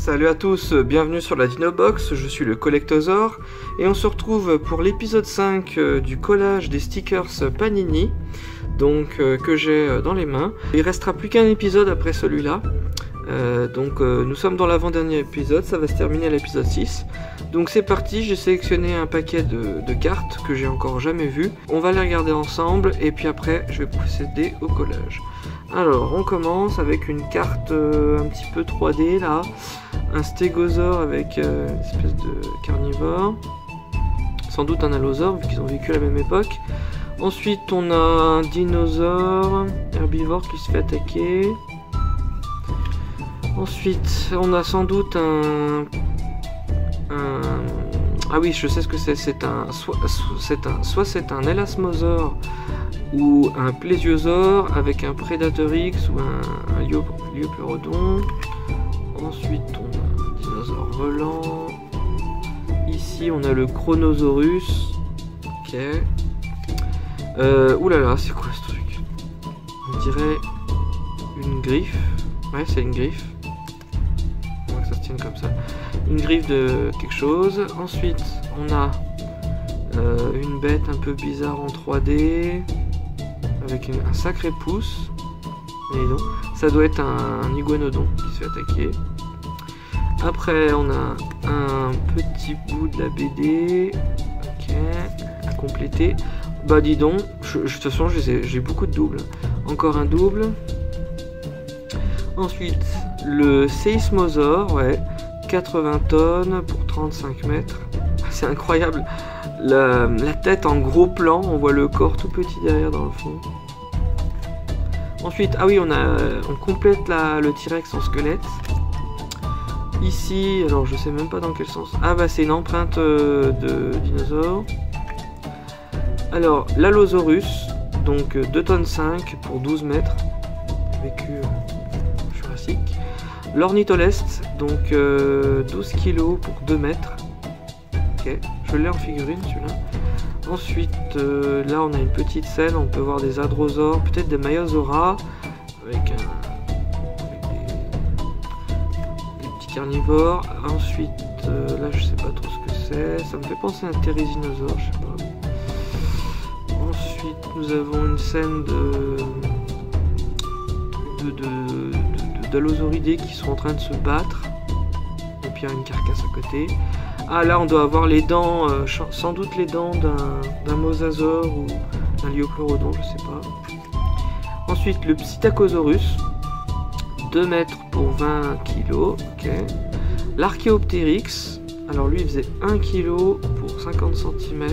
Salut à tous, bienvenue sur la Dinobox, je suis le Collectosaur et on se retrouve pour l'épisode 5 du collage des stickers Panini donc que j'ai dans les mains. Il restera plus qu'un épisode après celui-là, nous sommes dans l'avant-dernier épisode, ça va se terminer à l'épisode 6. Donc c'est parti, j'ai sélectionné un paquet de cartes que j'ai encore jamais vues. On va les regarder ensemble et puis après je vais procéder au collage. Alors on commence avec une carte un petit peu 3D là, un stégosaure avec une espèce de carnivore, sans doute un allosaure vu qu'ils ont vécu à la même époque. Ensuite on a un dinosaure herbivore qui se fait attaquer. Ensuite on a sans doute ah oui, je sais ce que c'est, soit c'est un élasmosaure ou un plésiosaure avec un Predator X ou un Liopleurodon. Ensuite on a un dinosaure volant. Ici on a le Chronosaurus. Ok. Oulala, c'est quoi ce truc? On dirait une griffe. Ouais, c'est une griffe. On voit que ça se tient comme ça. Une griffe de quelque chose. Ensuite on a une bête un peu bizarre en 3D avec un sacré pouce. Et donc, ça doit être un iguanodon qui se fait attaquer. Après on a un petit bout de la BD. Ok, à compléter. Bah dis donc, de toute façon j'ai beaucoup de doubles. Encore un double. Ensuite le Seismosaure, ouais, 80 tonnes pour 35 mètres. C'est incroyable. La tête en gros plan, on voit le corps tout petit derrière dans le fond. Ensuite, ah oui, on complète le T-Rex en squelette. Ici, alors je sais même pas dans quel sens. Ah bah c'est une empreinte de dinosaure. Alors, l'Allosaurus, donc 2 tonnes 5 pour 12 mètres. Vécu jurassique. L'Ornitholeste, donc 12 kg pour 2 mètres. Ok, je l'ai en figurine celui-là. Ensuite, là on a une petite scène, on peut voir des hadrosaures, peut-être des Maiasaura, avec des petits carnivores. Ensuite, là je sais pas trop ce que c'est, ça me fait penser à un Therizinosaure, je sais pas. Ensuite, nous avons une scène d'allosauridés qui sont en train de se battre. Et puis il y a une carcasse à côté. Ah là on doit avoir les dents, sans doute les dents d'un mosasaure ou d'un Liopleurodon, je sais pas. Ensuite le Psittacosaurus, 2 mètres pour 20 kg, ok. L'Archéoptérix, alors lui il faisait 1 kg pour 50 cm,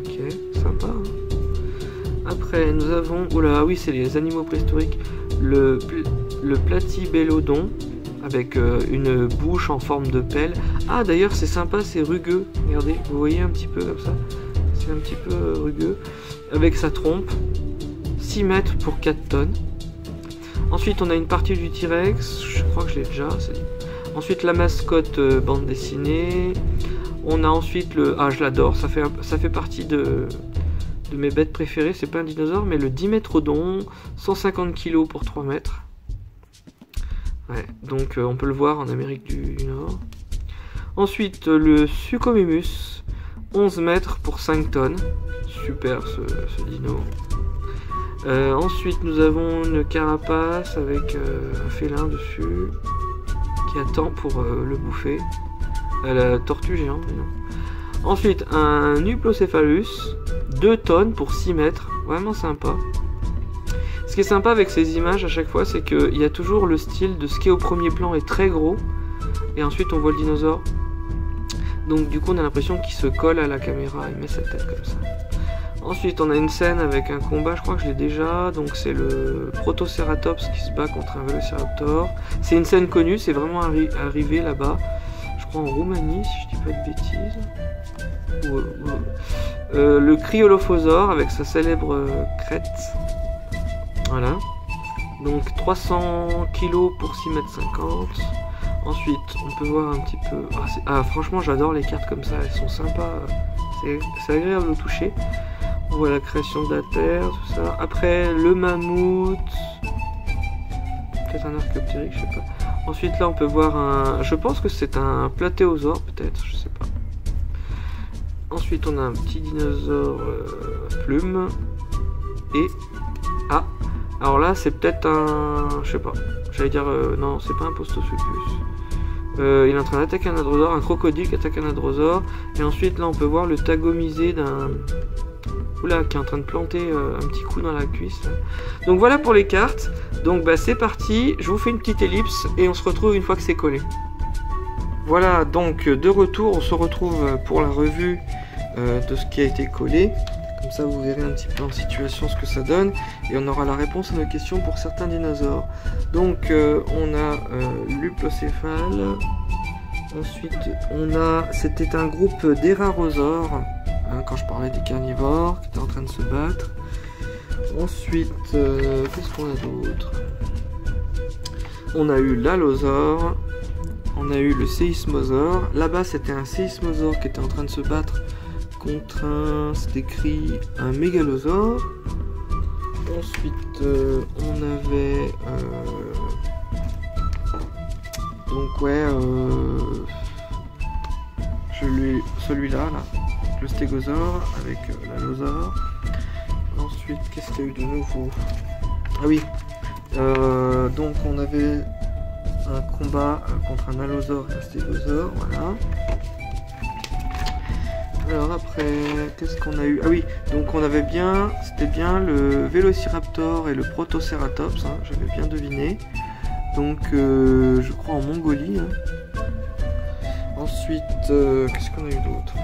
ok, sympa. Hein. Après nous avons, oh là oui c'est les animaux préhistoriques, le Platybelodon, avec une bouche en forme de pelle. Ah d'ailleurs c'est sympa, c'est rugueux, regardez, vous voyez un petit peu comme ça, c'est un petit peu rugueux, avec sa trompe, 6 mètres pour 4 tonnes. Ensuite on a une partie du T-Rex, je crois que je l'ai déjà, ensuite la mascotte bande dessinée, on a ensuite ah je l'adore, ça fait partie de mes bêtes préférées, c'est pas un dinosaure mais le Dimetrodon, 150 kg pour 3 mètres. Ouais, donc on peut le voir en Amérique du Nord. Ensuite le Suchomimus, 11 mètres pour 5 tonnes. Super ce dino. Ensuite nous avons une carapace avec un félin dessus qui attend pour le bouffer. La tortue géante. Ensuite un Uplocéphalus, 2 tonnes pour 6 mètres. Vraiment sympa. Ce qui est sympa avec ces images à chaque fois, c'est qu'il y a toujours le style de ce qui est au premier plan est très gros, et ensuite on voit le dinosaure. Donc du coup on a l'impression qu'il se colle à la caméra, il met sa tête comme ça. Ensuite on a une scène avec un combat, je crois que je l'ai déjà, donc c'est le Protoceratops qui se bat contre un Velociraptor. C'est une scène connue, c'est vraiment arrivé là-bas, je crois en Roumanie si je dis pas de bêtises. Le Cryolophosaure avec sa célèbre crête. Voilà, donc 300 kg pour 6,50 m. Ensuite, on peut voir un petit peu... franchement, j'adore les cartes comme ça, elles sont sympas. C'est agréable au toucher. On voit la création de la Terre, tout ça. Après, le mammouth. Peut-être un Archéoptérix, je sais pas. Ensuite là on peut voir un... Je pense que c'est un platéosaure peut-être, je sais pas. Ensuite on a un petit dinosaure plume. Et... Ah, alors là c'est peut-être un... Je sais pas. J'allais dire... non, c'est pas un Postosuchus. Il est en train d'attaquer un hadrosaure, un crocodile qui attaque un hadrosaure. Et ensuite là on peut voir le tagomisé d'un... Oula, qui est en train de planter un petit coup dans la cuisse. Donc voilà pour les cartes. Donc bah, c'est parti, je vous fais une petite ellipse et on se retrouve une fois que c'est collé. Voilà, donc de retour, on se retrouve pour la revue de ce qui a été collé. Comme ça vous verrez un petit peu en situation ce que ça donne. Et on aura la réponse à nos questions pour certains dinosaures. Donc on a l'uplocéphale. Ensuite on a, c'était un groupe d'Erarosaures. Quand je parlais des carnivores qui étaient en train de se battre. Ensuite, qu'est-ce qu'on a d'autre? On a eu l'allosaure, on a eu le séismosaure. Là-bas, c'était un séismosaure qui était en train de se battre contre un, c'est écrit, un mégalosaure. Ensuite, on avait... donc ouais, celui-là, là. Le stégosaure avec l'allosaure. Ensuite, qu'est-ce qu'il y a eu de nouveau? Ah oui, donc on avait un combat contre un allosaure et un stégosaure, voilà. Alors après, qu'est-ce qu'on a eu? Ah oui, donc on avait bien, c'était bien le Vélociraptor et le Protoceratops, hein, j'avais bien deviné. Donc je crois en Mongolie. Hein. Ensuite, qu'est-ce qu'on a eu d'autre?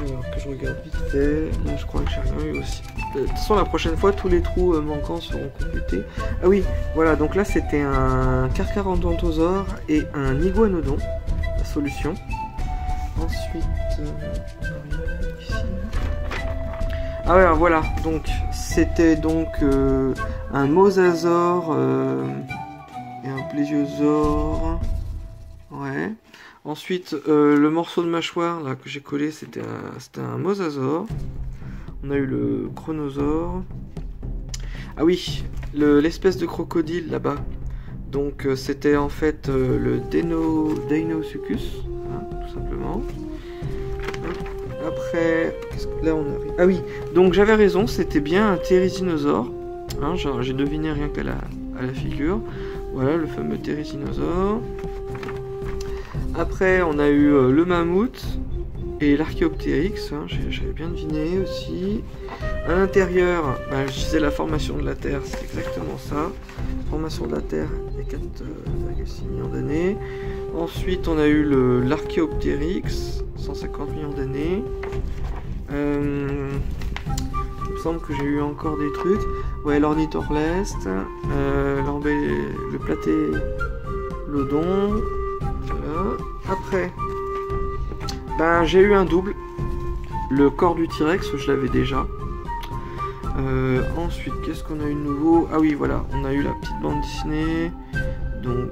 Alors que je regarde vite fait, là je crois que j'ai rien eu aussi. De toute façon la prochaine fois tous les trous manquants seront complétés. Ah oui, voilà, donc là c'était un Carcharodontosaure et un Iguanodon, la solution. Ensuite, ici. Ah ouais, voilà, donc c'était donc un Mosasaure et un Plésiosaure. Ouais. Ensuite, le morceau de mâchoire là, que j'ai collé, c'était un mosasaure. On a eu le chronosaure. Ah oui, l'espèce de crocodile là-bas. Donc c'était en fait le Deinosuchus, hein, tout simplement. Après, qu'est-ce que là on arrive? Ah oui, donc j'avais raison, c'était bien un Therizinosaure. Hein, j'ai deviné rien qu'à la figure. Voilà, le fameux Therizinosaure. Après, on a eu le mammouth et l'Archéoptérix, hein, j'avais bien deviné aussi. À l'intérieur, bah, je disais la formation de la Terre, c'est exactement ça. Formation de la Terre il y a 4,6 millions d'années. Ensuite, on a eu l'Archéoptérix, 150 millions d'années. Il me semble que j'ai eu encore des trucs. Ouais, l'Ornithorleste, le Platélodon. Voilà. Après, ben, j'ai eu un double. Le corps du T-Rex, je l'avais déjà. Ensuite, qu'est-ce qu'on a eu de nouveau? Ah oui, voilà, on a eu la petite bande dessinée. Donc,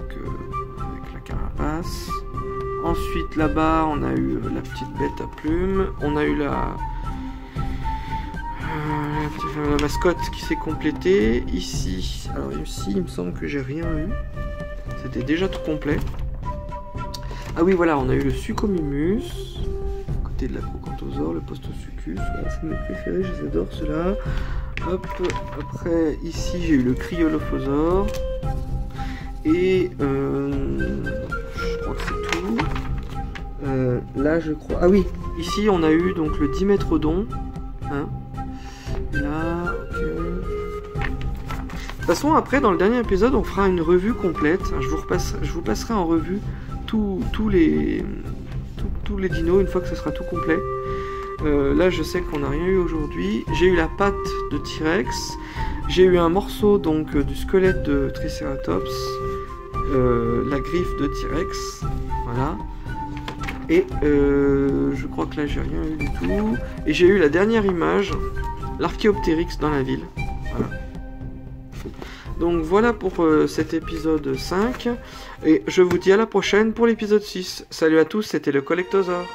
avec la carapace. Ensuite, là-bas, on a eu la petite bête à plumes. On a eu la mascotte qui s'est complétée. Ici, alors ici, il me semble que j'ai rien eu. C'était déjà tout complet. Ah oui, voilà, on a eu le Suchomimus, à côté de la Crocantosaure, le Postosuchus. Voilà, c'est mes préférés, je les adore ceux-là. Hop, après, ici, j'ai eu le Cryolophosaure. Et je crois que c'est tout. Là, je crois... Ah oui, ici, on a eu donc le Dimétrodon. Hein. Et là, ok. De toute façon, après, dans le dernier épisode, on fera une revue complète. Je vous passerai en revue tous les dinos une fois que ce sera tout complet. Là, je sais qu'on n'a rien eu aujourd'hui. J'ai eu la patte de T-Rex. J'ai eu un morceau donc du squelette de Triceratops. La griffe de T-Rex. Voilà. Et je crois que là, j'ai rien eu du tout. Et j'ai eu la dernière image, l'Archéoptérix dans la ville. Voilà. Donc voilà pour cet épisode 5, et je vous dis à la prochaine pour l'épisode 6. Salut à tous, c'était le Collectosaure.